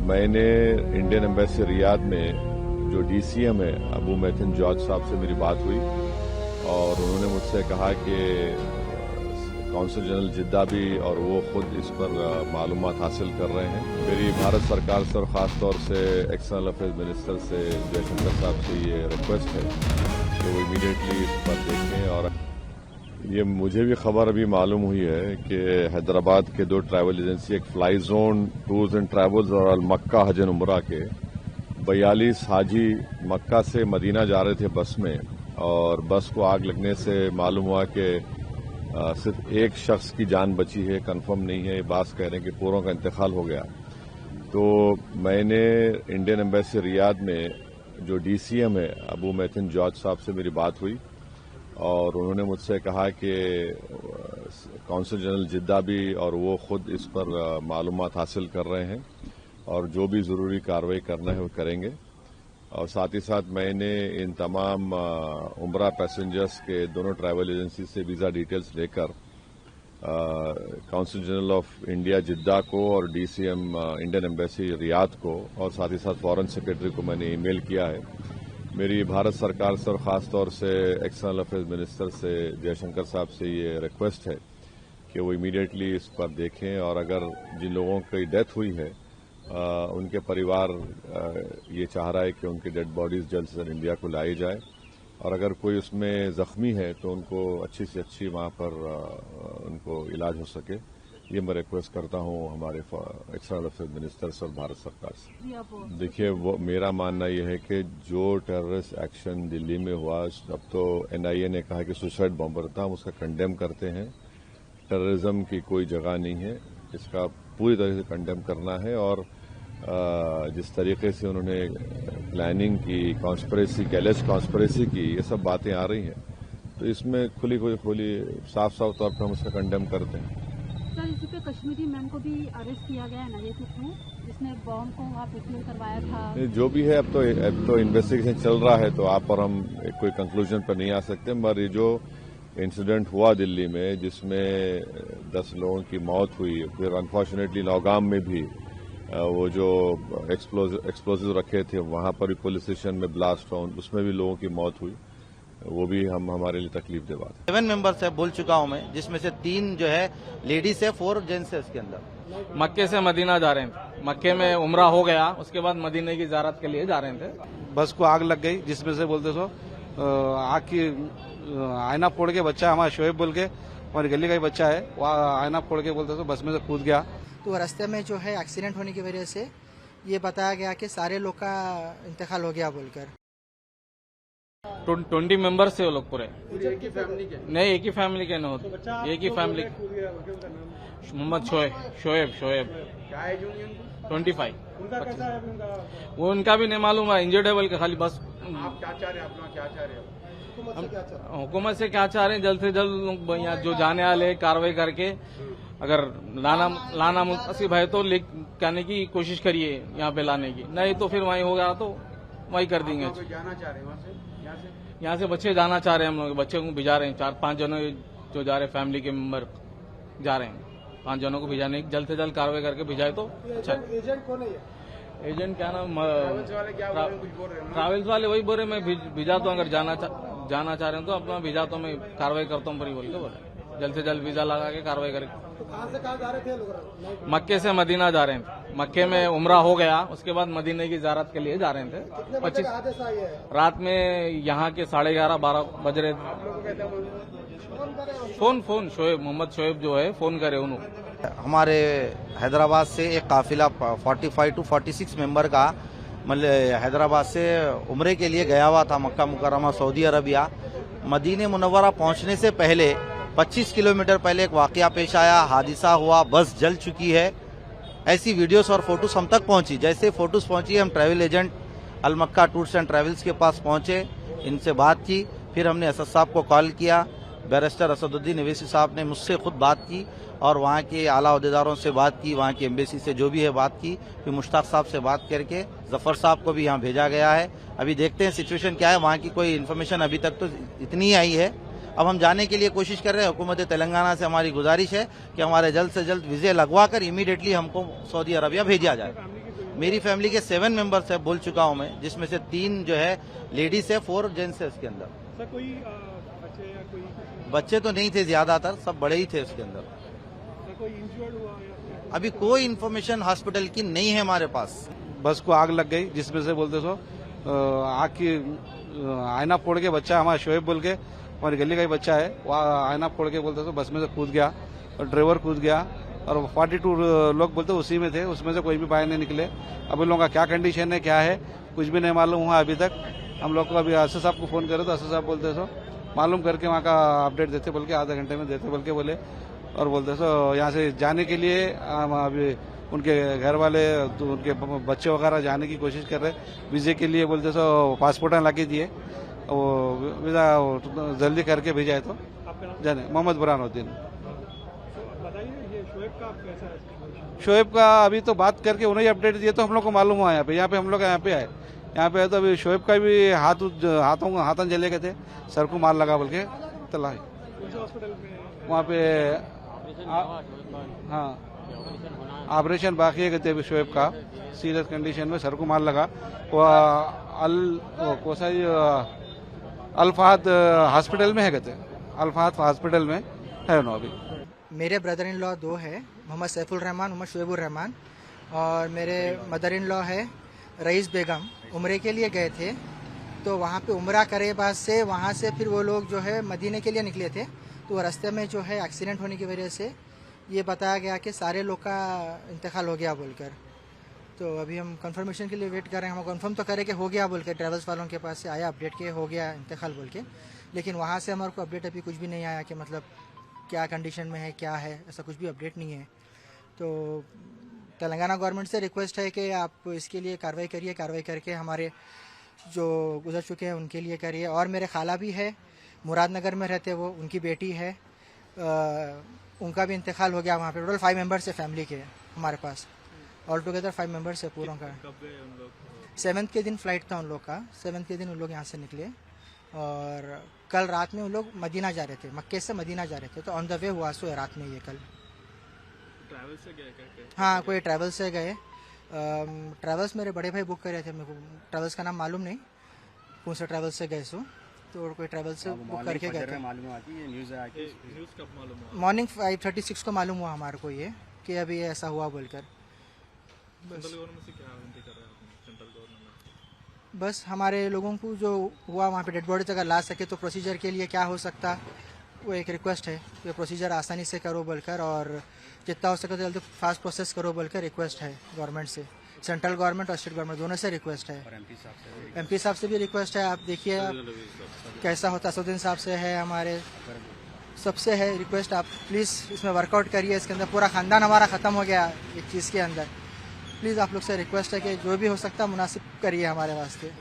मैंने Indian embassy Riyadh में जो डीसीएम है अबू मैथिन जॉर्ज साहब से मेरी बात हुई और उन्होंने मुझसे कहा कि कौंसल जनरल जिद्दा भी और वो खुद इस पर मालूमात हासिल कर रहे हैं। मेरी भारत सरकार से और ख़ास तौर से एक्सटर्नल अफेयर्स मिनिस्टर से जयशंकर साहब से ये रिक्वेस्ट है कि वो इमीडिएटली इस पर देखें। और ये मुझे भी खबर अभी मालूम हुई है कि हैदराबाद के 2 ट्रैवल एजेंसी, एक fly zone tours and travels और अल मक्का हज एंड उमरा के 42 हाजी मक्का से मदीना जा रहे थे बस में, और बस को आग लगने से मालूम हुआ कि सिर्फ एक शख्स की जान बची है, कंफर्म नहीं है। ये बात कह रहे हैं कि पूरों का इंतकाल हो गया। तो मैंने इंडियन एम्बेसी रियाद में जो डीसीएम है अबू मैथिन जॉर्ज साहब से मेरी बात हुई और उन्होंने मुझसे कहा कि कौंसल जनरल जिद्दा भी और वो खुद इस पर मालूमात हासिल कर रहे हैं और जो भी ज़रूरी कार्रवाई करना है वो करेंगे। और साथ ही साथ मैंने इन तमाम उमरा पैसेंजर्स के दोनों ट्रैवल एजेंसी से वीज़ा डिटेल्स लेकर कौंसल जनरल ऑफ इंडिया जिद्दा को और डीसीएम इंडियन एम्बेसी रियाद को और साथ ही साथ फॉरेन सेक्रेटरी को मैंने ईमेल किया है। मेरी भारत सरकार से और ख़ास तौर से एक्सटर्नल अफेयर्स मिनिस्टर से जयशंकर साहब से ये रिक्वेस्ट है कि वो इमीडिएटली इस पर देखें और अगर जिन लोगों की डेथ हुई है उनके परिवार ये चाह रहा है कि उनकी डेड बॉडीज जल्द से जल्द इंडिया को लाई जाए, और अगर कोई उसमें जख्मी है तो उनको अच्छी से अच्छी वहाँ पर उनको इलाज हो सके। ये मैं रिक्वेस्ट करता हूँ हमारे एक्सटर्नल अफेयर्स मिनिस्टर से और भारत सरकार से। देखिए, वो मेरा मानना यह है कि जो टेररिस्ट एक्शन दिल्ली में हुआ, अब तो एनआईए ने कहा कि सुसाइड बॉम्बर था, हम उसका कंडेम करते हैं। टेररिज्म की कोई जगह नहीं है, इसका पूरी तरह से कंडेम करना है। और जिस तरीके से उन्होंने प्लानिंग की, कॉन्स्पिरेसी, कैलेज कॉन्स्पिरेसी की, ये सब बातें आ रही हैं, तो इसमें खुली साफ तौर पर हम उसका कंडेम करते हैं। सर, इसी पे कश्मीरी मैन को भी अरेस्ट किया गया है ना, ये थ्रू जिसने बॉम्ब को वहाँ पे करवाया था। जो भी है, अब तो इन्वेस्टिगेशन चल रहा है, तो आप और हम कोई कंक्लूजन पर नहीं आ सकते। मगर ये जो इंसिडेंट हुआ दिल्ली में जिसमें 10 लोगों की मौत हुई, फिर अनफॉर्चुनेटली नौगाम में भी वो जो एक्सप्लोजिव रखे थे वहां पर भी पुलिस स्टेशन में ब्लास्ट हुआ, उसमें भी लोगों की मौत हुई, वो भी हमारे लिए तकलीफ दे बात है। 7 मेंबर्स है, बोल चुका हूं मैं, जिसमें से 3 जो है लेडीज है, 4 जेंट्स है इसके अंदर। मक्के से मदीना जा रहे थे, मक्के में उमरा हो गया, उसके बाद मदीने की ज़ियारत के लिए जा रहे थे। बस को आग लग गई, जिसमें से बोलते सो आग की आईना फोड़ के बच्चा, हमारा शोएब बोल के हमारी गली का ही बच्चा है, वो आईना फोड़ के बोलते सो बस में से कूद गया। तो रास्ते में जो है एक्सीडेंट होने की वजह से ये बताया गया कि सारे लोग का इंतकाल हो गया बोलकर। 20 मेंबर्स थे वो लोग पूरे। एक ही फैमिली के? नहीं, एक ही फैमिली के न, एक ही फैमिली। मोहम्मद शोएब 25। वो उनका भी नहीं मालूम है, इंजर्ड है बोल के खाली बस। आप क्या चाह रहे हैं, अपना क्या चाह रहे हैं? हुकूमत से क्या चाह रहे हैं, जल्द से जल्द यहाँ जो जाने वाले कार्रवाई करके अगर लाना मुनासिब है तो कहने की कोशिश करिए यहाँ पे लाने की, नहीं तो फिर वहीं होगा तो वहीं कर देंगे। जाना चाह रहे हैं यहाँ से बच्चे जाना चाह रहे हैं, हम लोग बच्चे को भिजा रहे हैं। 4-5 जनों जो जा रहे हैं, फैमिली के मेंबर जा रहे हैं, 5 जनों को भिजाने की जल्द से जल्द कार्रवाई करके भिजाए तो अच्छा। एजेंट कौन है? एजेंट क्या नाम, ट्रैवल्स वाले वही बोल रहे मैं भिजा तो, अगर जाना चाह रहे हैं तो अपना भिजा तो मैं कार्रवाई करता हूँ, बोल के बोले जल्द से जल्द वीजा लगा के कार्रवाई करें। तो कहाँ से कहाँ जा रहे थे लोग? मक्के से मदीना जा रहे थे, मक्के में उमरा हो गया, उसके बाद मदीने की ज़ियारत के लिए जा रहे थे। 25 रात में यहाँ के 11:30-12 बज रहे थे। फोन शोएब, मोहम्मद शोएब जो है, फोन करे उन्होंने। हमारे हैदराबाद से एक काफिला 45 to 46 मेंबर का मतलब हैदराबाद से उम्रे के लिए गया हुआ था, मक्का मुकर्रमा सऊदी अरबिया। मदीने मुनव्वरा पहुंचने से पहले 25 किलोमीटर पहले एक वाकया पेश आया, हादसा हुआ, बस जल चुकी है। ऐसी वीडियोस और फोटोस हम तक पहुंची। जैसे फोटोस पहुंची, हम travel agent Al Makka tours and travels के पास पहुंचे, इनसे बात की, फिर हमने असद साहब को कॉल किया। बैरिस्टर असदुद्दीन अवैसी साहब ने मुझसे खुद बात की और वहाँ के आला अहदेदारों से बात की, वहाँ की एम्बेसी से जो भी है बात की, फिर मुश्ताक साहब से बात करके जफर साहब को भी यहाँ भेजा गया है। अभी देखते हैं सिचुएशन क्या है, वहाँ की कोई इन्फॉर्मेशन अभी तक तो इतनी आई है। अब हम जाने के लिए कोशिश कर रहे हैं। हुकूमत तेलंगाना से हमारी गुजारिश है कि हमारे जल्द से जल्द वीजे लगवाकर इमीडिएटली हमको सऊदी अरबिया भेजा जाए। मेरी फैमिली के 7 मेंबर्स है, बोल चुका हूं मैं, जिसमें से 3 जो है लेडीज है, 4 जेंट्स है उसके अंदर। सर कोई बच्चे या कोई बच्चे तो नहीं थे, ज्यादातर सब बड़े ही थे उसके अंदर। सर कोई इंजर्ड हुआ या अभी कोई इन्फॉर्मेशन हॉस्पिटल की नहीं है हमारे पास। बस को आग लग गई, जिसमें से बोलते सो आग की आईना फोड़ के बच्चा हमारा शोएब बोल के, हमारी गली का ही बच्चा है, वो आईना फोड़ के बोलते सो बस में से कूद गया और ड्राइवर कूद गया और 42 लोग बोलते उसी में थे, उसमें से कोई भी बाहर नहीं निकले। अब इन लोगों का क्या कंडीशन है, क्या है, कुछ भी नहीं मालूम हुआ अभी तक। हम लोग को अभी असर साहब को फोन करे तो असर साहब बोलते सो मालूम करके वहाँ का अपडेट देते बोल के, आधे घंटे में देते बोल के बोले, और बोलते सो यहाँ से जाने के लिए अभी उनके घर वाले तो उनके बच्चे वगैरह जाने की कोशिश कर रहे, वीजे के लिए बोलते सो पासपोर्ट ला के दिए, वो वीजा जल्दी करके भेजा है तो जाने। मोहम्मद बुरहानुद्दीन। बताइए ये शोएब का कैसा है सिचुएशन? शोएब का अभी तो बात करके उन्हें अपडेट दिए तो हम लोग को मालूम हुआ यहाँ पे हम लोग यहाँ पे आए। यहाँ पे है तो अभी शोएब का भी हाथों जले गए थे, सर को मार लगा बोल के तला कौन से हॉस्पिटल में? वहाँ पे हाँ ऑपरेशन बाकी है कहते अभी शोएब का, सीरियस कंडीशन में सर को मार लगा। वो अल्फाद हॉस्पिटल में है कहते, अल्फाद हॉस्पिटल में है ना अभी। मेरे ब्रदर इन लॉ 2 है, मोहम्मद सैफुल रहमान, मोहम्मद शोएबुर रहमान, और मेरे मदर इन लॉ है रईस बेगम। उम्रे के लिए गए थे तो वहाँ पे उम्रा करे बाद से वहाँ से फिर वो लोग जो है मदीने के लिए निकले थे, तो रास्ते में जो है एक्सीडेंट होने की वजह से ये बताया गया कि सारे लोग का इंतकाल हो गया बोलकर। तो अभी हम कंफर्मेशन के लिए वेट कर रहे हैं, हम कंफर्म तो करें कि हो गया बोल के, ट्रैवल्स वालों के पास से आया अपडेट के हो गया इंतकाल बोल के, लेकिन वहाँ से हमारे को अपडेट अभी कुछ भी नहीं आया कि मतलब क्या कंडीशन में है, क्या है, ऐसा कुछ भी अपडेट नहीं है। तो तेलंगाना गवर्नमेंट से रिक्वेस्ट है कि आप इसके लिए कार्रवाई करिए, कार्रवाई करके हमारे जो गुजर चुके हैं उनके लिए करिए। और मेरे खाला भी है, मुरादनगर में रहते वो, उनकी बेटी है, उनका भी इंतकाल हो गया वहाँ पे। टोटल 5 मेंबर्स है फैमिली के हमारे पास, ऑल टुगेदर 5 मेंबर्स है पूरों का। कब गए उन लोग? 7th के दिन फ्लाइट था उन लोग का, 7th के दिन उन लोग यहाँ से निकले और कल रात में उन लोग मदीना जा रहे थे, मक्के से मदीना जा रहे थे, तो ऑन द वे हुआ सो रात में ये कल। ट्रैवल से गए क्या? हाँ, कोई ट्रैवल से गए। ट्रैवल्स मेरे बड़े भाई बुक कर रहे थे, मेरे को ट्रैवल्स का नाम मालूम नहीं, कौन सा ट्रैवल से गए सो, तो कोई ट्रैवल से बुक करके गए थे। न्यूज़ कब मालूम हुआ? मॉर्निंग 5:36 को मालूम हुआ हमारे को ये कि अभी ऐसा हुआ बोलकर। सेंट्रल गवर्नमेंट से क्या विनती कर रहे हैं आप? सेंट्रल गवर्नमेंट बस हमारे लोगों को जो हुआ वहाँ पे डेड बॉडीज अगर ला सके तो प्रोसीजर के लिए क्या हो सकता, वो एक रिक्वेस्ट है कि प्रोसीजर आसानी से करो बोलकर, और जितना हो सके तो जल्दी फास्ट प्रोसेस करो बोलकर रिक्वेस्ट है गवर्नमेंट से, सेंट्रल गवर्नमेंट और स्टेट गवर्नमेंट दोनों से रिक्वेस्ट है। MP साहब से भी रिक्वेस्ट है, आप देखिए आप कैसा होता, असुद्दीन साहब से है, हमारे सबसे है रिक्वेस्ट, आप प्लीज़ इसमें वर्कआउट करिए। इसके अंदर पूरा ख़ानदान हमारा ख़त्म हो गया एक चीज़ के अंदर। प्लीज़ आप लोग से रिक्वेस्ट है कि जो भी हो सकता है मुनासिब करिए हमारे वास्ते।